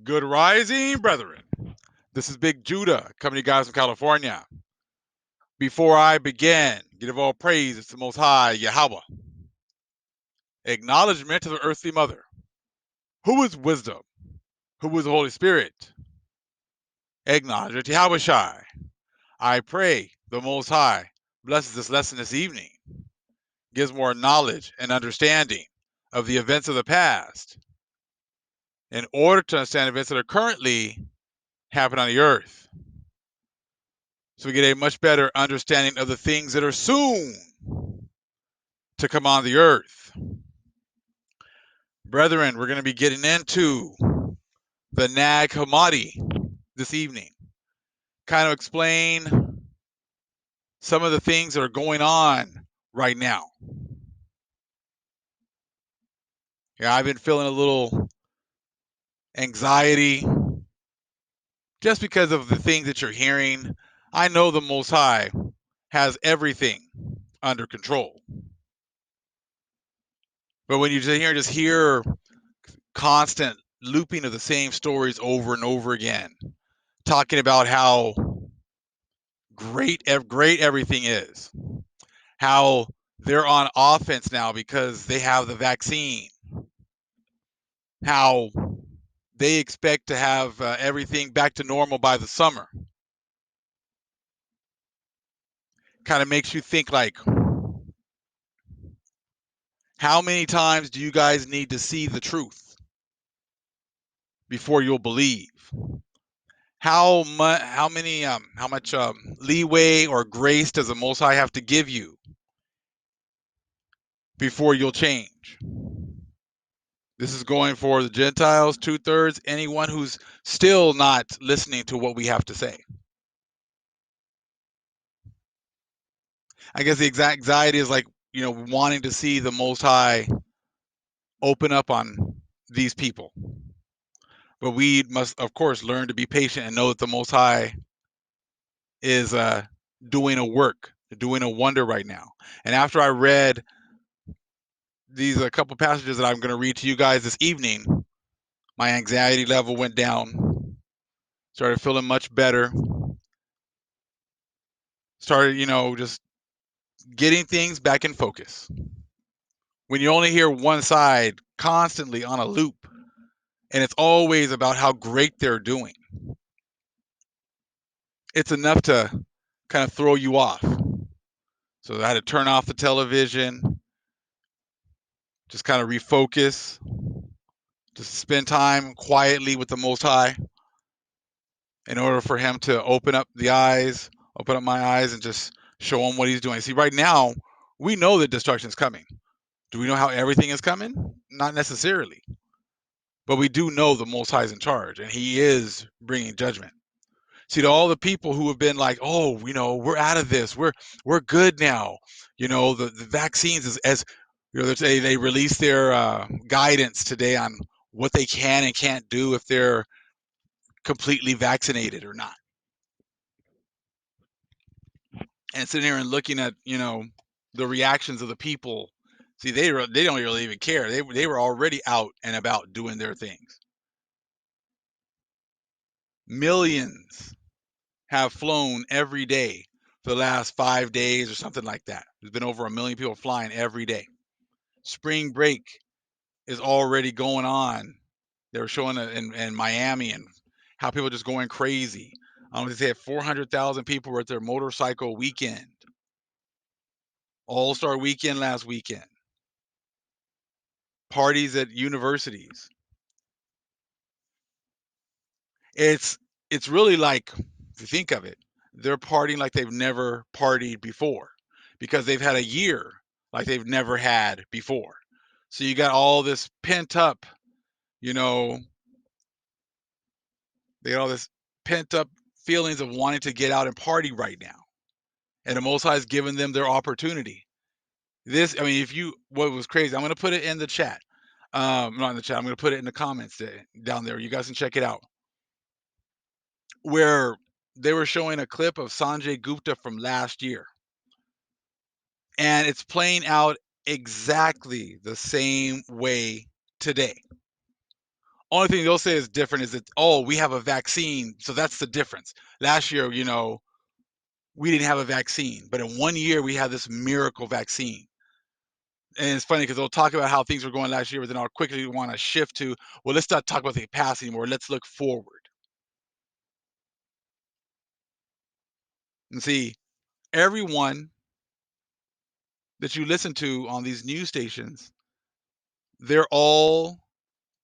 Good rising, brethren. This is Big Judah coming to you guys from California. Before I begin, give all praise to the Most High Yahweh. Acknowledgement to the earthly mother. Who is wisdom? Who is the Holy Spirit? Acknowledgement to Yahweh Shai. I pray the Most High blesses this lesson this evening, gives more knowledge and understanding of the events of the past in order to understand events that are currently happening on the earth. So we get a much better understanding of the things that are soon to come on the earth. Brethren, we're going to be getting into the Nag Hammadi this evening. Kind of explain some of the things that are going on right now. Yeah, I've been feeling a little anxiety just because of the things that you're hearing. I know the Most High has everything under control. But when you just hear constant looping of the same stories over and over again, talking about how great everything is, how they're on offense now because they have the vaccine, how they expect to have everything back to normal by the summer. Kind of makes you think like, how many times do you guys need to see the truth before you'll believe? How much leeway or grace does the Most High have to give you before you'll change? This is going for the Gentiles, 2/3, anyone who's still not listening to what we have to say. I guess the exact anxiety is like, wanting to see the Most High open up on these people. But we must, of course, learn to be patient and know that the Most High is doing a work, doing a wonder right now. And after I read these a couple passages that I'm going to read to you guys this evening, my anxiety level went down, started feeling much better, started, just getting things back in focus. When you only hear one side constantly on a loop, and it's always about how great they're doing, it's enough to kind of throw you off. So I had to turn off the television, just kind of refocus, just spend time quietly with the Most High in order for Him to open up my eyes, and just show Him what He's doing. See, right now, we know that destruction is coming. Do we know how everything is coming? Not necessarily. But we do know the Most High is in charge, and He is bringing judgment. See, to all the people who have been like, "Oh, we're out of this. We're good now." The vaccines is as they released their guidance today on what they can and can't do if they're completely vaccinated or not. And sitting here and looking at the reactions of the people. See, they don't really even care. They were already out and about doing their things. Millions have flown every day for the last 5 days or something like that. There's been over 1 million people flying every day. Spring break is already going on. They were showing it in Miami, and how people are just going crazy. They said 400,000 people were at their motorcycle weekend, All-Star weekend last weekend, parties at universities. It's really like, if you think of it, they're partying like they've never partied before, because they've had a year like they've never had before. So you got all this pent up, you know, they got all this pent up feelings of wanting to get out and party right now. And the Most High has given them their opportunity. If you, what was crazy, I'm going to put it in the chat. Not in the chat, I'm going to put it in the comments down there. You guys can check it out. Where they were showing a clip of Sanjay Gupta from last year. And it's playing out exactly the same way today. Only thing they'll say is different is that, oh, we have a vaccine, so that's the difference. Last year, we didn't have a vaccine, but in 1 year we had this miracle vaccine. And it's funny because they'll talk about how things were going last year, but then I'll quickly want to shift to, well, let's not talk about the past anymore. Let's look forward and see everyone that you listen to on these news stations, they're all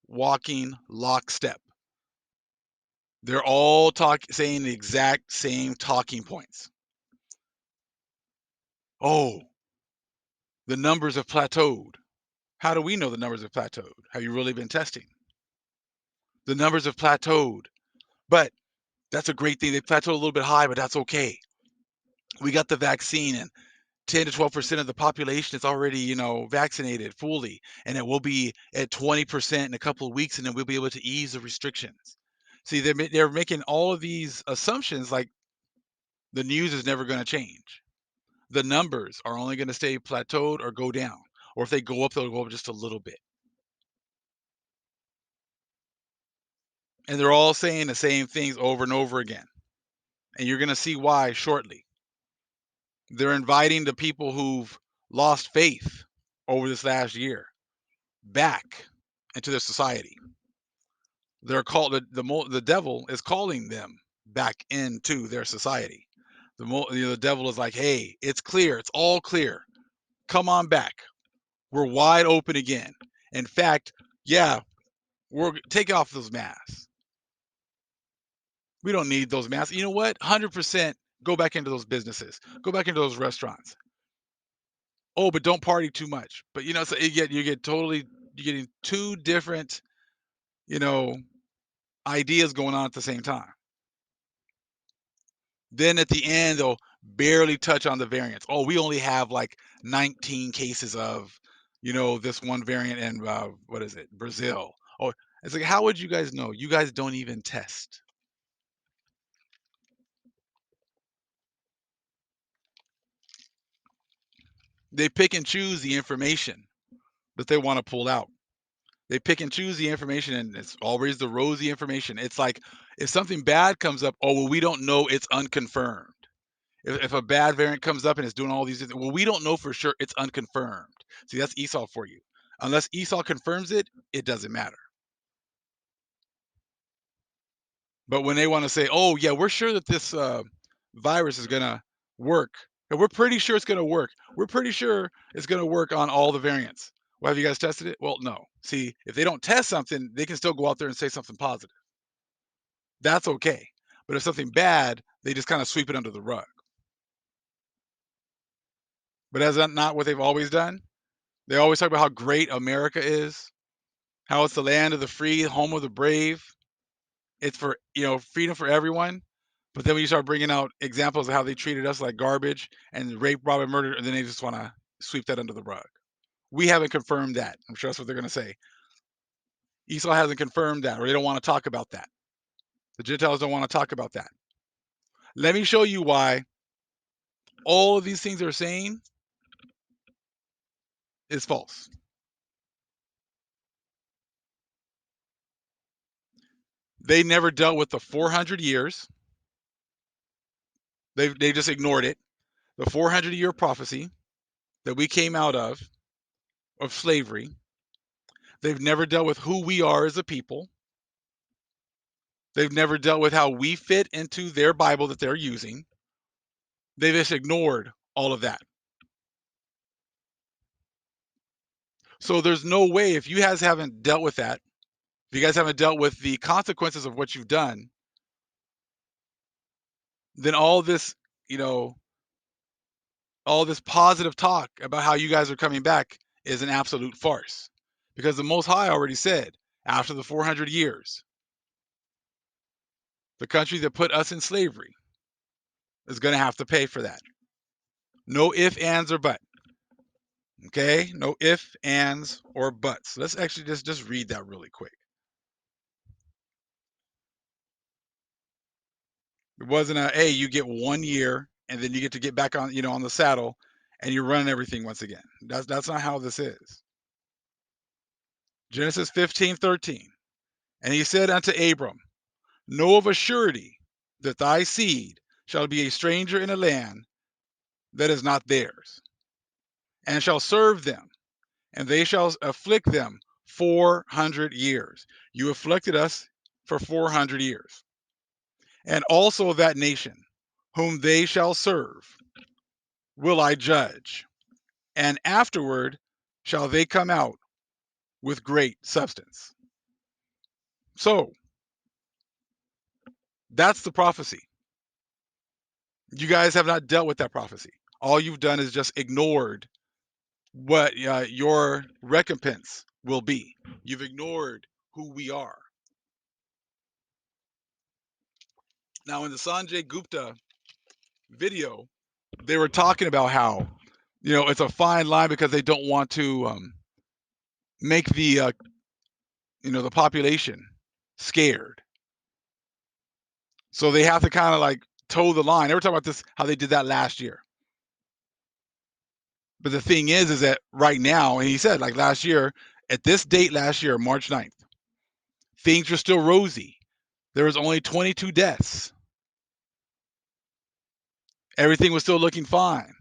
walking lockstep. They're all saying the exact same talking points. Oh, the numbers have plateaued. How do we know the numbers have plateaued? Have you really been testing? The numbers have plateaued, but that's a great thing. They plateaued a little bit high, but that's okay. We got the vaccine, and 10 to 12% of the population is already, vaccinated fully, and it will be at 20% in a couple of weeks, and then we'll be able to ease the restrictions. See, they're making all of these assumptions like the news is never going to change. The numbers are only going to stay plateaued or go down, or if they go up, they'll go up just a little bit. And they're all saying the same things over and over again. And you're going to see why shortly. They're inviting the people who've lost faith over this last year back into their society. They're called the devil is calling them back into their society. The devil is like, hey, it's clear, it's all clear. Come on back. We're wide open again. In fact, yeah, we're take off those masks. We don't need those masks. You know what? 100% go back into those businesses. Go back into those restaurants. Oh, but don't party too much. But so you're getting two different, you know, ideas going on at the same time. Then at the end, they'll barely touch on the variants. Oh, we only have like 19 cases of, this one variant in what is it, Brazil. Oh, it's like, how would you guys know? You guys don't even test. They pick and choose the information that they want to pull out. They pick and choose the information, and it's always the rosy information. It's like if something bad comes up, oh well, we don't know, it's unconfirmed. If a bad variant comes up and it's doing all these things, well, we don't know for sure, it's unconfirmed. See, that's Esau for you. Unless Esau confirms it, it doesn't matter. But when they want to say, oh yeah, we're sure that this virus is gonna work, and we're pretty sure it's gonna work. We're pretty sure it's gonna work on all the variants. Well, have you guys tested it? Well, no. See, if they don't test something, they can still go out there and say something positive. That's okay. But if something bad, they just kind of sweep it under the rug. But is that not what they've always done? They always talk about how great America is, how it's the land of the free, home of the brave. It's for, freedom for everyone. But then when you start bringing out examples of how they treated us like garbage and rape, rob, and murder, and then they just want to sweep that under the rug. We haven't confirmed that. I'm sure that's what they're going to say. Esau hasn't confirmed that, or they don't want to talk about that. The Gentiles don't want to talk about that. Let me show you why all of these things they're saying is false. They never dealt with the 400 years. They just ignored it. The 400-year prophecy that we came out of slavery. They've never dealt with who we are as a people. They've never dealt with how we fit into their Bible that they're using. They just ignored all of that. So there's no way, if you guys haven't dealt with that, if you guys haven't dealt with the consequences of what you've done, then you know, all this positive talk about how you guys are coming back is an absolute farce. Because the Most High already said, after the 400 years, the country that put us in slavery is going to have to pay for that. No ifs, ands, or buts. Okay? No ifs, ands, or buts. Let's actually just read that really quick. It wasn't hey, you get 1 year and then you get to get back on the saddle and you're running everything once again. That's not how this is. Genesis 15:13. And he said unto Abram, know of a surety that thy seed shall be a stranger in a land that is not theirs, and shall serve them, and they shall afflict them 400 years. You afflicted us for 400 years. And also that nation, whom they shall serve, will I judge, and afterward shall they come out with great substance. So that's the prophecy. You guys have not dealt with that prophecy. All you've done is just ignored what your recompense will be. You've ignored who we are. Now, in the Sanjay Gupta video, they were talking about how, it's a fine line because they don't want to make the population scared. So they have to kind of like toe the line. They were talking about this, how they did that last year. But the thing is that right now, and he said like last year, at this date last year, March 9th, things were still rosy. There was only 22 deaths. Everything was still looking fine.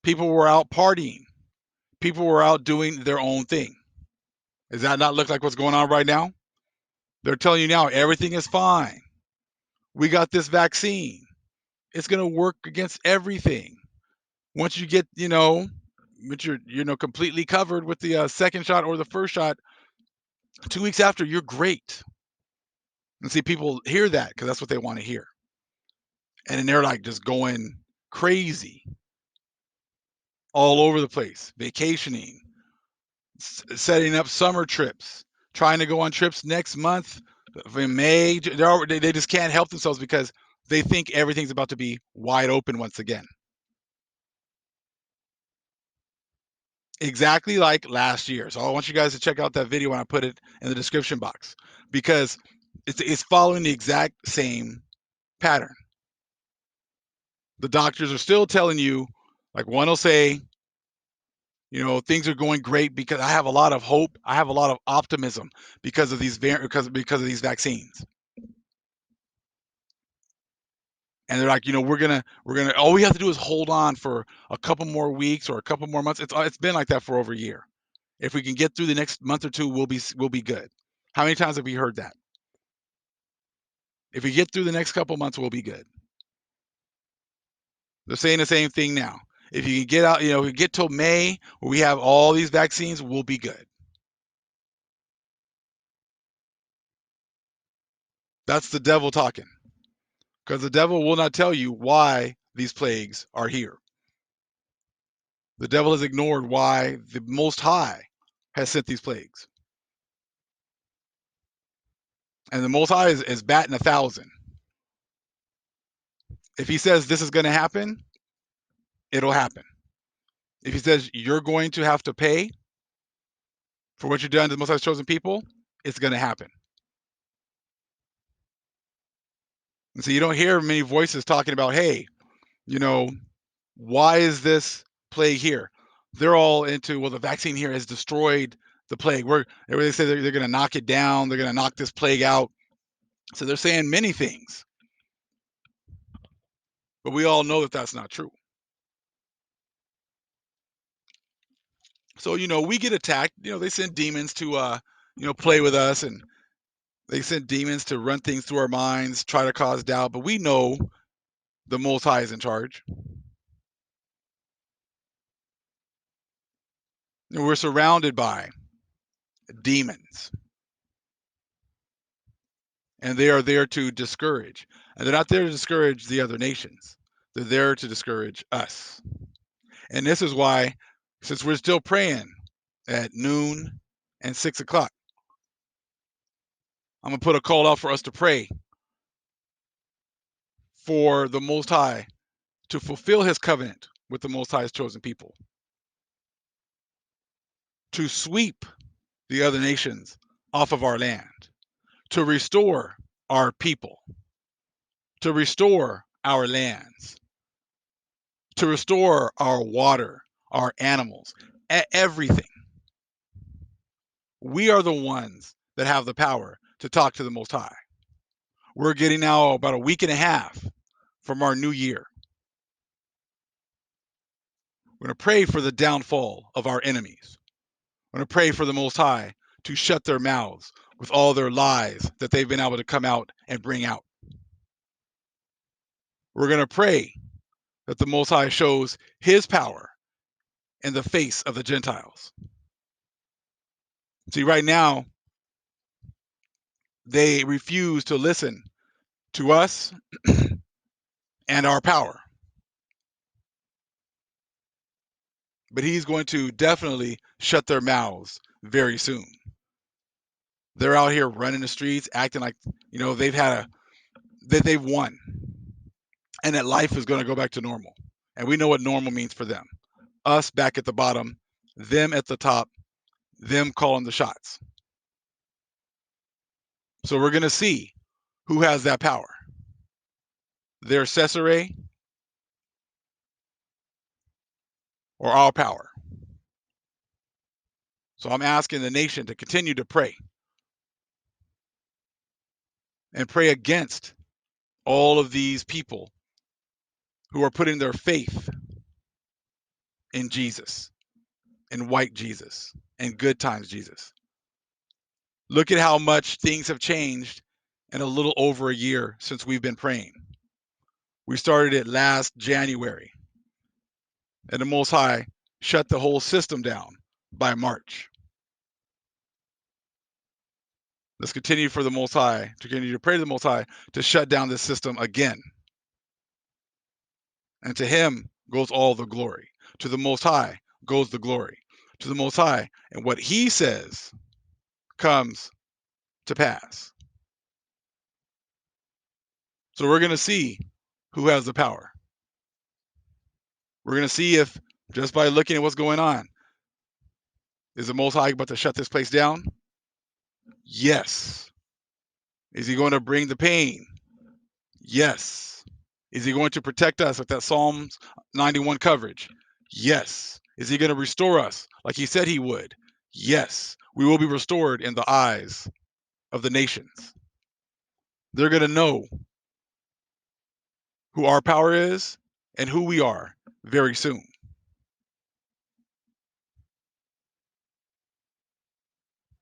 People were out partying. People were out doing their own thing. Does that not look like what's going on right now? They're telling you now everything is fine. We got this vaccine. It's going to work against everything. Once you get, once you're completely covered with the second shot or the first shot, 2 weeks after, you're great. And see, people hear that because that's what they want to hear. And then they're like just going crazy all over the place, vacationing, setting up summer trips, trying to go on trips next month in May. They just can't help themselves because they think everything's about to be wide open once again. Exactly like last year. So I want you guys to check out that video when I put it in the description box because it's following the exact same pattern. The doctors are still telling you, like one will say, things are going great because I have a lot of hope. I have a lot of optimism because of these because of these vaccines. And they're like, we're gonna all we have to do is hold on for a couple more weeks or a couple more months. It's been like that for over a year. If we can get through the next month or two, we'll be good. How many times have we heard that? If we get through the next couple months, we'll be good. They're saying the same thing now. If you can get out, if we get till May where we have all these vaccines, we'll be good. That's the devil talking. Because the devil will not tell you why these plagues are here. The devil has ignored why the Most High has sent these plagues. And the Most High is batting 1,000. If he says this is going to happen, it'll happen. If he says you're going to have to pay for what you've done to the Most High's chosen people, it's going to happen. And so you don't hear many voices talking about, hey, why is this plague here? They're all into, well, the vaccine here has destroyed the plague. They say they're going to knock it down. They're going to knock this plague out. So they're saying many things. But we all know that that's not true. So, we get attacked. They send demons to, play with us, and they send demons to run things through our minds, try to cause doubt. But we know the Most High is in charge. We're surrounded by demons, and they are there to discourage. And they're not there to discourage the other nations. They're there to discourage us. And this is why, since we're still praying at noon and 6 o'clock, I'm going to put a call out for us to pray for the Most High to fulfill his covenant with the Most High's chosen people, to sweep the other nations off of our land, to restore our people, to restore our lands, to restore our water, our animals, everything. We are the ones that have the power to talk to the Most High. We're getting now about a week and a half from our new year. We're going to pray for the downfall of our enemies. We're going to pray for the Most High to shut their mouths with all their lies that they've been able to come out and bring out. We're going to pray that the Most High shows his power in the face of the Gentiles. See, right now, they refuse to listen to us and our power. But he's going to definitely shut their mouths very soon. They're out here running the streets, acting like, they've won, and that life is going to go back to normal. And we know what normal means for them. Us back at the bottom, them at the top, them calling the shots. So we're going to see who has that power. Their Cesare or our power. So I'm asking the nation to continue to pray and pray against all of these people who are putting their faith in Jesus, in white Jesus, and good times Jesus. Look at how much things have changed in a little over a year since we've been praying. We started it last January, and the Most High shut the whole system down by March. Let's continue for the Most High, to continue to pray to the Most High to shut down this system again. And to him goes all the glory. To the Most High goes the glory. To the Most High, and what he says comes to pass. So we're going to see who has the power. We're going to see if, just by looking at what's going on, is the Most High about to shut this place down? Yes. Is he going to bring the pain? Yes. Is he going to protect us with that Psalms 91 coverage? Yes. Is he going to restore us like he said he would? Yes. We will be restored in the eyes of the nations. They're going to know who our power is and who we are very soon.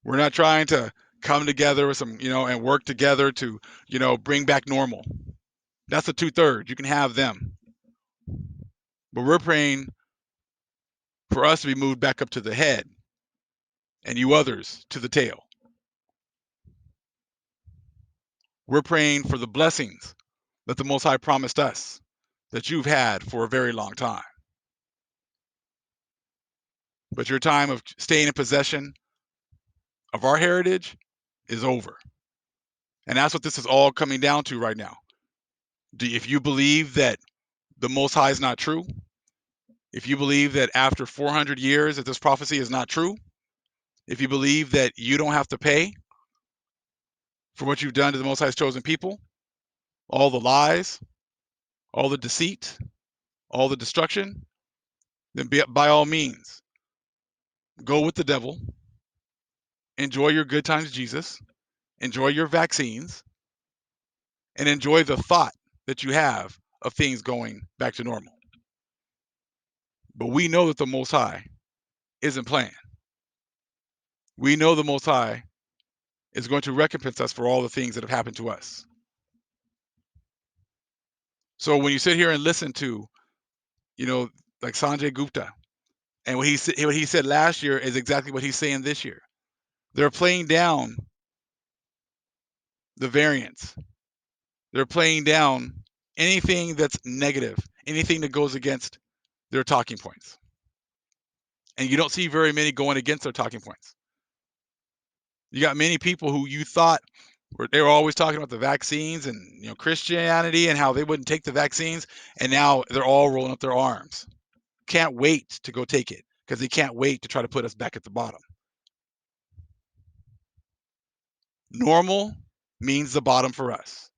We're not trying to come together with some, and work together to, bring back normal. That's the 2/3. You can have them. But we're praying for us to be moved back up to the head and you others to the tail. We're praying for the blessings that the Most High promised us that you've had for a very long time. But your time of staying in possession of our heritage is over. And that's what this is all coming down to right now. If you believe that the Most High is not true, if you believe that after 400 years that this prophecy is not true, if you believe that you don't have to pay for what you've done to the Most High's chosen people, all the lies, all the deceit, all the destruction, then by all means, go with the devil, enjoy your good times Jesus, enjoy your vaccines, and enjoy the thought that you have of things going back to normal. But we know that the Most High isn't playing. We know the Most High is going to recompense us for all the things that have happened to us. So when you sit here and listen to, like Sanjay Gupta, and what he said last year is exactly what he's saying this year. They're playing down the variants. They're playing down anything that's negative, anything that goes against their talking points. And you don't see very many going against their talking points. You got many people who you thought they were always talking about the vaccines and Christianity and how they wouldn't take the vaccines, and now they're all rolling up their arms. Can't wait to go take it because they can't wait to try to put us back at the bottom. Normal means the bottom for us.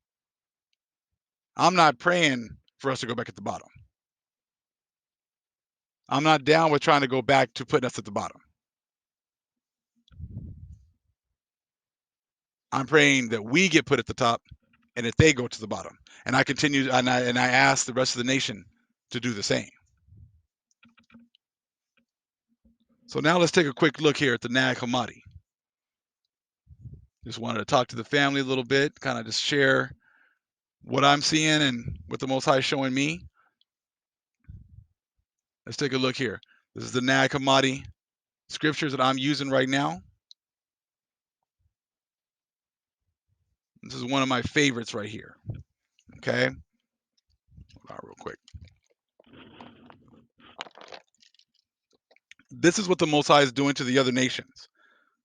I'm not praying for us to go back at the bottom. I'm not down with trying to go back to putting us at the bottom. I'm praying that we get put at the top and that they go to the bottom. And I continue and I ask the rest of the nation to do the same. So now let's take a quick look here at the Nag Hammadi. Just wanted to talk to the family a little bit, kind of just share what I'm seeing and what the Most High is showing me. Let's take a look here. This is the Nag Hammadi scriptures that I'm using right now. This is one of my favorites right here. Okay. Hold on real quick. This is what the Most High is doing to the other nations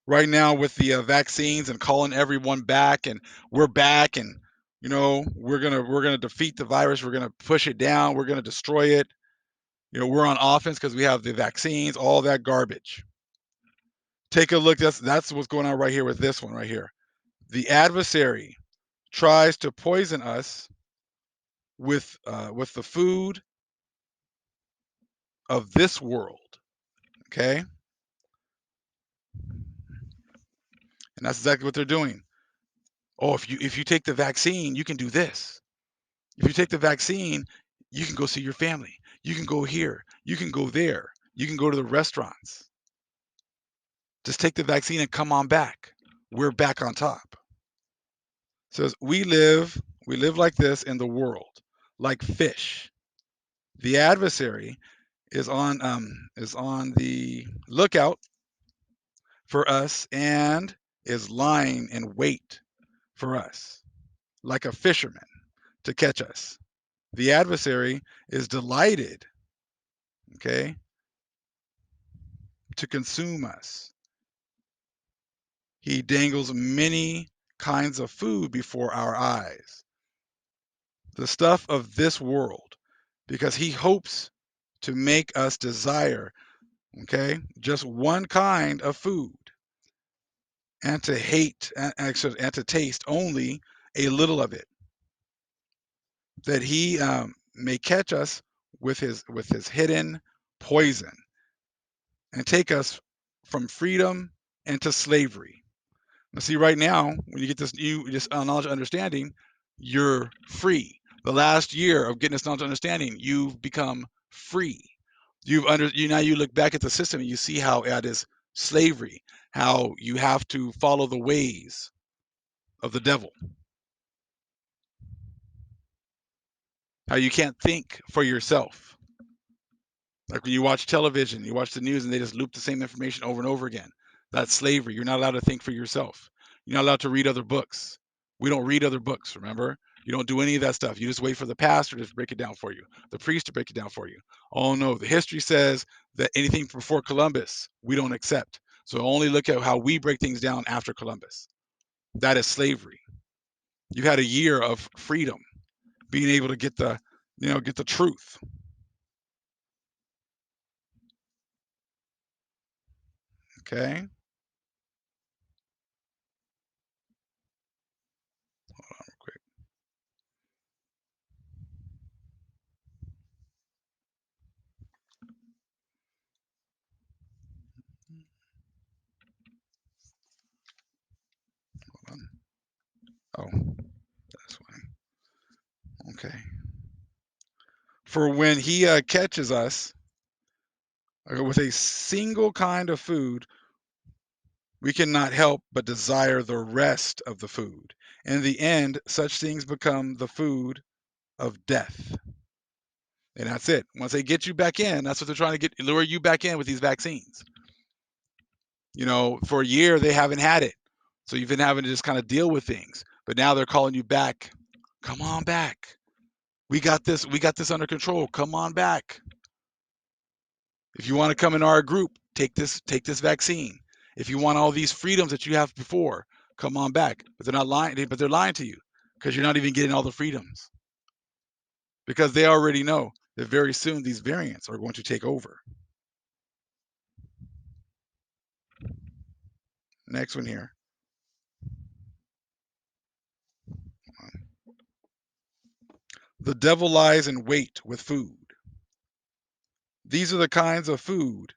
right now with the vaccines and calling everyone back, and we're back, and we're gonna defeat the virus. We're gonna push it down. We're gonna destroy it. We're on offense because we have the vaccines. All that garbage. Take a look. That's what's going on right here with this one right here. The adversary tries to poison us with the food of this world. Okay, and that's exactly what they're doing. Oh, if you take the vaccine, you can do this. If you take the vaccine, you can go see your family. You can go here. You can go there. You can go to the restaurants. Just take the vaccine and come on back. We're back on top. It says we live like this in the world, like fish. The adversary is on the lookout for us and is lying in wait for us, like a fisherman to catch us. The adversary is delighted, okay, to consume us. He dangles many kinds of food before our eyes, the stuff of this world, because he hopes to make us desire, okay, just one kind of food and to hate and to taste only a little of it, that he may catch us with his hidden poison and take us from freedom into slavery. Now, see, right now, when you get this knowledge and understanding, you're free. The last year of getting this knowledge and understanding, you've become free. Now you look back at the system and you see how it is slavery, how you have to follow the ways of the devil, how you can't think for yourself. Like when you watch television, you watch the news, and they just loop the same information over and over again. That's slavery. You're not allowed to think for yourself. You're not allowed to read other books. We don't read other books, remember? You don't do any of that stuff. You just wait for the pastor to break it down for you, the priest to break it down for you. Oh no, the history says that anything before Columbus, we don't accept. So only look at how we break things down after Columbus. That is slavery. You had a year of freedom, being able to get the truth. Okay. Quick. Hold on. Oh, that's fine. Okay. For when he catches us with a single kind of food, we cannot help but desire the rest of the food. In the end, such things become the food of death. And that's it. Once they get you back in, that's what they're trying to lure you back in with these vaccines. For a year they haven't had it. So you've been having to just kind of deal with things. But now they're calling you back. Come on back. We got this. We got this under control. Come on back. If you want to come in our group, take this vaccine. If you want all these freedoms that you have before, come on back. But they're not lying, but they're lying to you because you're not even getting all the freedoms. Because they already know that very soon these variants are going to take over. Next one here. The devil lies in wait with food. These are the kinds of food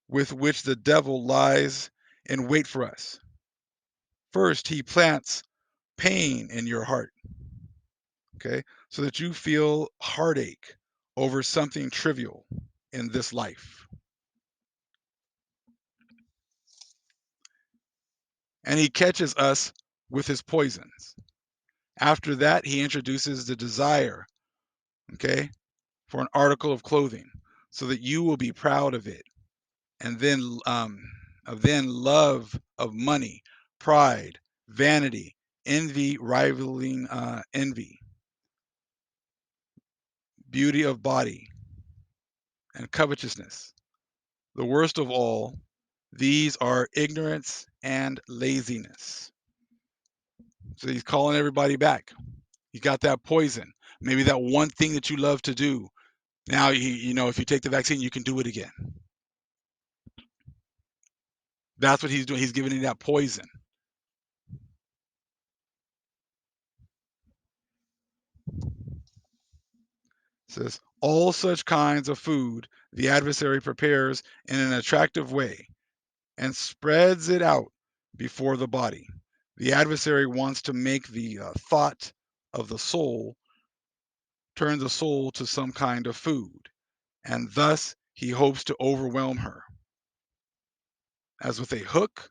with which the devil lies in wait for us. First, he plants pain in your heart, okay, so that you feel heartache over something trivial in this life. And he catches us with his poisons. After that, he introduces the desire, okay, for an article of clothing so that you will be proud of it. And then love of money, pride, vanity, envy, rivaling envy, beauty of body, and covetousness. The worst of all, these are ignorance and laziness. So he's calling everybody back. You got that poison. Maybe that one thing that you love to do. Now, if you take the vaccine, you can do it again. That's what he's doing. He's giving you that poison. It says, all such kinds of food the adversary prepares in an attractive way and spreads it out before the body. The adversary wants to make the thought of the soul turn the soul to some kind of food, and thus he hopes to overwhelm her. As with a hook,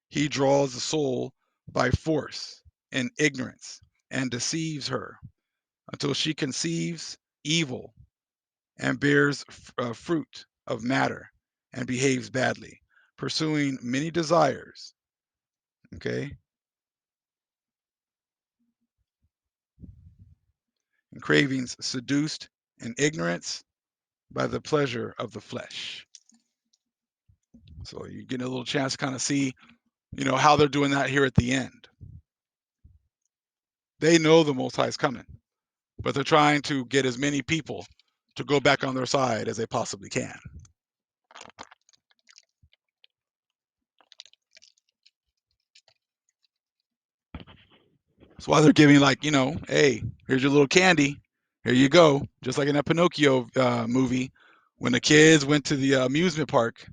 he draws the soul by force and ignorance and deceives her until she conceives evil and bears fruit of matter and behaves badly, pursuing many desires, okay, and cravings, seduced in ignorance by the pleasure of the flesh. So you get a little chance to kind of see, how they're doing that here at the end. They know the Most High is coming, but they're trying to get as many people to go back on their side as they possibly can. That's why they're giving, like, hey, here's your little candy. Here you go. Just like in that Pinocchio movie, when the kids went to the amusement park,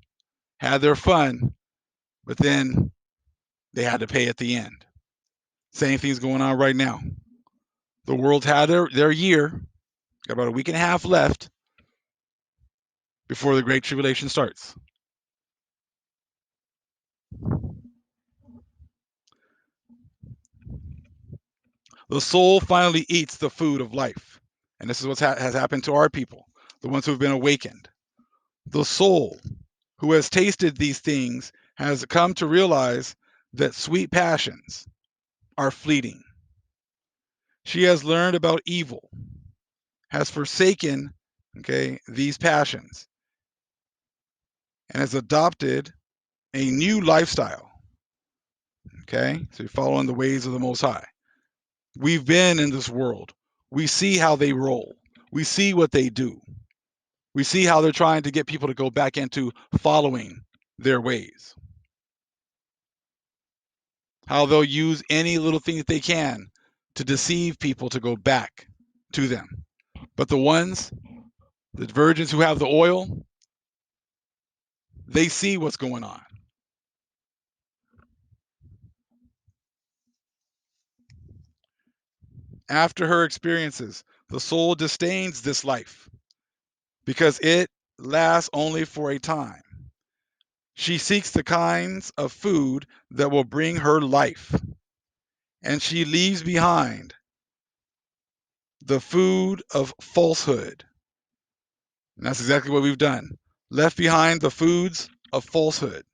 had their fun, but then they had to pay at the end. Same thing's going on right now. The world's had their year, got about a week and a half left before the Great Tribulation starts. The soul finally eats the food of life. And this is what has happened to our people, the ones who have been awakened. The soul who has tasted these things has come to realize that sweet passions are fleeting. She has learned about evil, has forsaken, okay, these passions, and has adopted a new lifestyle. Okay, so you're following the ways of the Most High. We've been in this world. We see how they roll. We see what they do. We see how they're trying to get people to go back into following their ways. How they'll use any little thing that they can to deceive people to go back to them. But the virgins who have the oil, they see what's going on. After her experiences, the soul disdains this life because it lasts only for a time. She seeks the kinds of food that will bring her life, and she leaves behind the food of falsehood. And that's exactly what we've done. Left behind the foods of falsehood.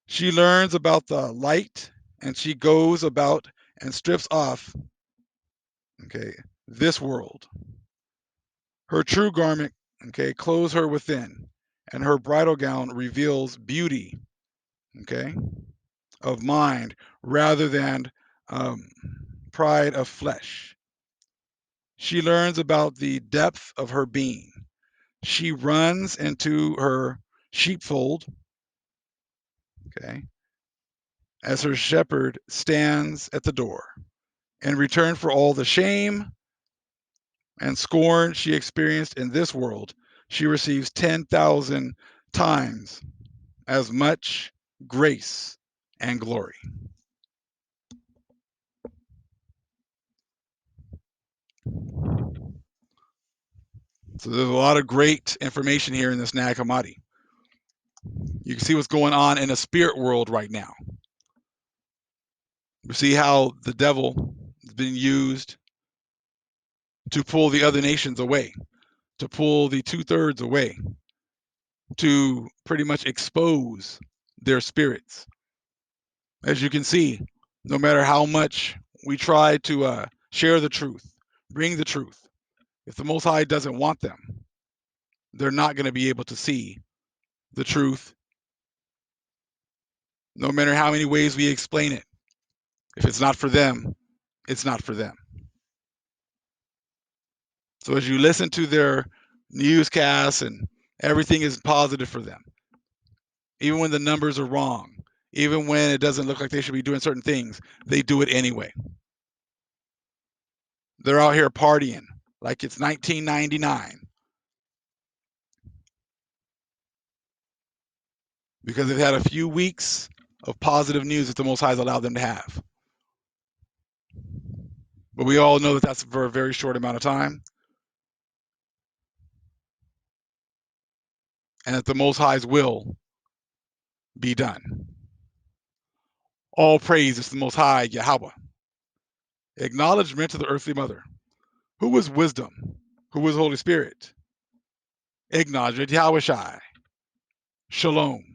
She learns about the light and she goes about and strips off, okay, this world. Her true garment, okay, clothes her within, and her bridal gown reveals beauty, okay, of mind rather than um, pride of flesh. She learns about the depth of her being. She runs into her sheepfold, okay, as her shepherd stands at the door. In return for all the shame and scorn she experienced in this world, she receives 10,000 times as much grace and glory. So there's a lot of great information here in this Nag Hammadi. You can see what's going on in the spirit world right now. You see how the devil is being used to pull the other nations away, to pull the 2/3 away, to pretty much expose their spirits. As you can see, no matter how much we try to share the truth, bring the truth, if the Most High doesn't want them, they're not going to be able to see the truth, no matter how many ways we explain it. If it's not for them, it's not for them. So as you listen to their newscasts and everything is positive for them, even when the numbers are wrong, even when it doesn't look like they should be doing certain things, they do it anyway. They're out here partying like it's 1999 because they've had a few weeks of positive news that the Most High has allowed them to have. But we all know that that's for a very short amount of time, and that the Most High's will be done. All praise is the Most High, Yahweh. Acknowledgement to the earthly mother. Who is wisdom? Who is Holy Spirit? Acknowledgement, Yahweh Shai. Shalom.